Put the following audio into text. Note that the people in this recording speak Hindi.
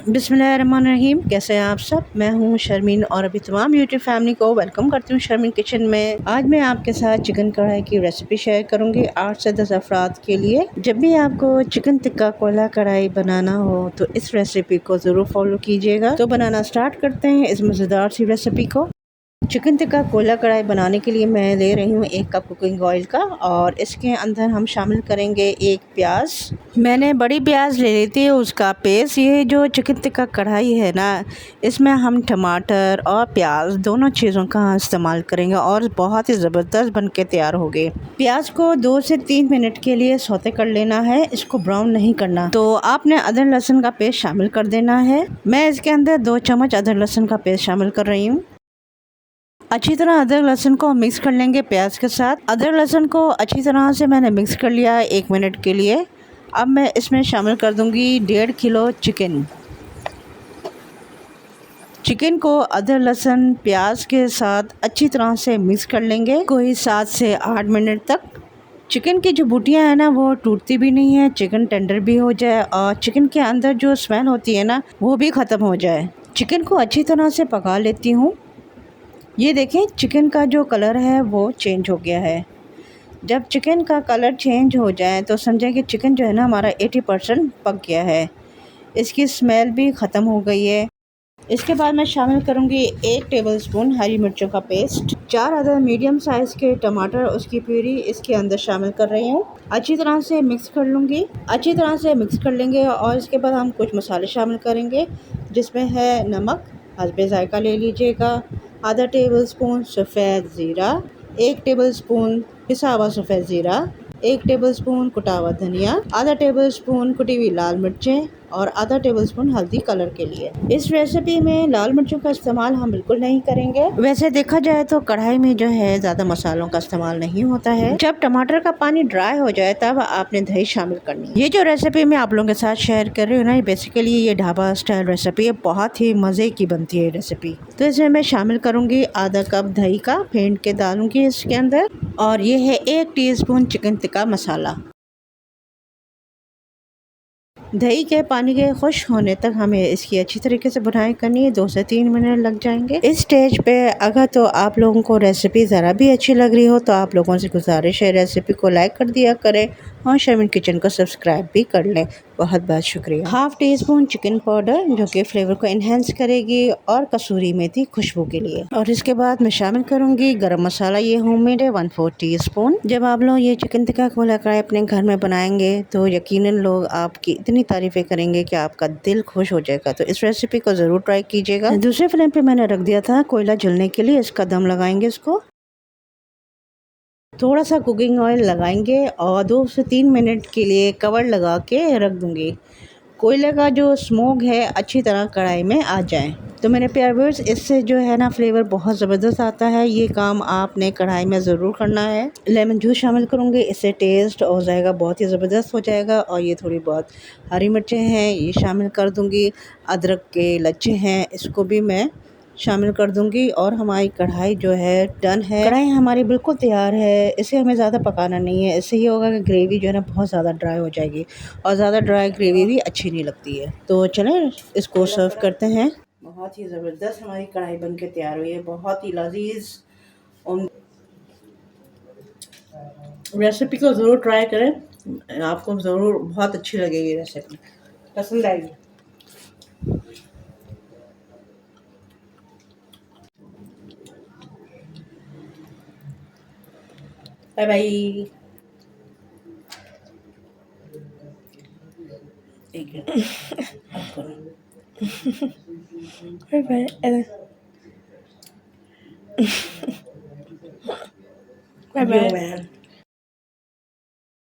बिस्मिल्लाहिर्रहमानिर्रहीम। कैसे हैं आप सब? मैं हूं शर्मीन और अभी तमाम यूट्यूब फैमिली को वेलकम करती हूं शर्मीन किचन में। आज मैं आपके साथ चिकन कढ़ाई की रेसिपी शेयर करूंगी 8 से 10 अफराद के लिए। जब भी आपको चिकन टिक्का कोयला कढ़ाई बनाना हो तो इस रेसिपी को ज़रूर फॉलो कीजिएगा। तो बनाना स्टार्ट करते हैं इस मज़ेदार सी रेसिपी को। चिकन टिक्का कोयला कढ़ाई बनाने के लिए मैं ले रही हूँ 1 कप कुकिंग ऑयल का, और इसके अंदर हम शामिल करेंगे 1 प्याज। मैंने बड़ी प्याज ले ली थी, उसका पेस्ट। ये जो चिकन टिक्का कढ़ाई है ना, इसमें हम टमाटर और प्याज दोनों चीज़ों का इस्तेमाल करेंगे और बहुत ही ज़बरदस्त बन के तैयार होगी। प्याज को 2 से 3 मिनट के लिए सौते कर लेना है, इसको ब्राउन नहीं करना। तो आपने अदरक लहसुन का पेस्ट शामिल कर देना है। मैं इसके अंदर 2 चम्मच अदरक लहसुन का पेस्ट शामिल कर रही हूँ। अच्छी तरह अदरक लहसुन को मिक्स कर लेंगे प्याज के साथ। अदरक लहसुन को अच्छी तरह से मैंने मिक्स कर लिया है 1 मिनट के लिए। अब मैं इसमें शामिल कर दूंगी 1.5 किलो चिकन। चिकन को अदरक लहसुन प्याज के साथ अच्छी तरह से मिक्स कर लेंगे कोई 7 से 8 मिनट तक। चिकन की जो बूटियाँ हैं ना, वो टूटती भी नहीं है, चिकन टेंडर भी हो जाए और चिकन के अंदर जो स्मेल होती है ना, वो भी ख़त्म हो जाए। चिकन को अच्छी तरह से पका लेती हूँ। ये देखें, चिकन का जो कलर है वो चेंज हो गया है। जब चिकन का कलर चेंज हो जाए तो समझें कि चिकन जो है ना हमारा 80% पक गया है। इसकी स्मेल भी ख़त्म हो गई है। इसके बाद मैं शामिल करूंगी 1 टेबलस्पून हरी मिर्चों का पेस्ट, 4 अदर मीडियम साइज़ के टमाटर, उसकी प्यूरी इसके अंदर शामिल कर रही हूँ। अच्छी तरह से मिक्स कर लूँगी। अच्छी तरह से मिक्स कर लेंगे और इसके बाद हम कुछ मसाले शामिल करेंगे, जिसमें है नमक, हस्बे ज़ायक़ा ले लीजिएगा, आधा टेबलस्पून सफ़ेद ज़ीरा, 1 टेबलस्पून पिसा हुआ सफ़ेद ज़ीरा, 1 टेबलस्पून कुटा हुआ धनिया, आधा टेबलस्पून कुटी हुई लाल मिर्चें और आधा टेबलस्पून हल्दी कलर के लिए। इस रेसिपी में लाल मिर्चों का इस्तेमाल हम बिल्कुल नहीं करेंगे। वैसे देखा जाए तो कढ़ाई में जो है ज़्यादा मसालों का इस्तेमाल नहीं होता है। जब टमाटर का पानी ड्राई हो जाए तब आपने दही शामिल करनी है। ये जो रेसिपी मैं आप लोगों के साथ शेयर कर रही हूँ ना, बेसिकली ये ढाबा स्टाइल रेसिपी है, बहुत ही मज़े की बनती है रेसिपी। तो इसमें मैं शामिल करूँगी आधा कप दही का, फेंट के डालूंगी इसके अंदर। और ये है 1 टीस्पून चिकन टिक्का मसाला। दही के पानी के खुश होने तक हमें इसकी अच्छी तरीके से बुनाई करनी है। 2 से 3 मिनट लग जाएंगे। इस स्टेज पे अगर तो आप लोगों को रेसिपी ज़रा भी अच्छी लग रही हो तो आप लोगों से गुजारिश है रेसिपी को लाइक कर दिया करें और शर्मीन किचन को सब्सक्राइब भी कर लें। बहुत बहुत शुक्रिया। 1/2 टीस्पून चिकन पाउडर, जो कि फ्लेवर को इन्हेंस करेगी, और कसूरी मेथी खुशबू के लिए। और इसके बाद मैं शामिल करूँगी गरम मसाला, ये होममेड है 1/4 टीस्पून। जब आप लोग ये चिकन टिक्का कोयला कढ़ाई अपने घर में बनाएंगे तो यकीनन लोग आपकी इतनी तारीफ़ें करेंगे कि आपका दिल खुश हो जाएगा। तो इस रेसिपी को ज़रूर ट्राई कीजिएगा। दूसरे फ्लेम पे मैंने रख दिया था कोयला जलने के लिए। इसका दम लगाएंगे इसको। थोड़ा सा कुकिंग ऑयल लगाएंगे और 2 से 3 मिनट के लिए कवर लगा के रख दूंगी। कोयले का जो स्मोक है अच्छी तरह कढ़ाई में आ जाए। तो मेरे प्यारे व्यूअर्स, इससे जो है ना फ्लेवर बहुत ज़बरदस्त आता है। ये काम आपने कढ़ाई में ज़रूर करना है। लेमन जूस शामिल करूँगी, इससे टेस्ट और जाएगा बहुत ही ज़बरदस्त हो जाएगा। और ये थोड़ी बहुत हरी मिर्चें हैं, ये शामिल कर दूँगी। अदरक के लच्छे हैं, इसको भी मैं शामिल कर दूंगी। और हमारी कढ़ाई जो है डन है। कढ़ाई हमारी बिल्कुल तैयार है। इसे हमें ज़्यादा पकाना नहीं है। इससे ये होगा कि ग्रेवी जो है ना बहुत ज़्यादा ड्राई हो जाएगी, और ज़्यादा ड्राई ग्रेवी भी अच्छी नहीं लगती है। तो चलें इसको सर्व करते हैं। बहुत ही ज़बरदस्त हमारी कढ़ाई बन के तैयार हुई है, बहुत ही लजीज। रेसिपी को ज़रूर ट्राई करें, आपको ज़रूर बहुत अच्छी लगेगी रेसिपी, पसंद आएगी। Bye bye. Bye bye. Bye bye.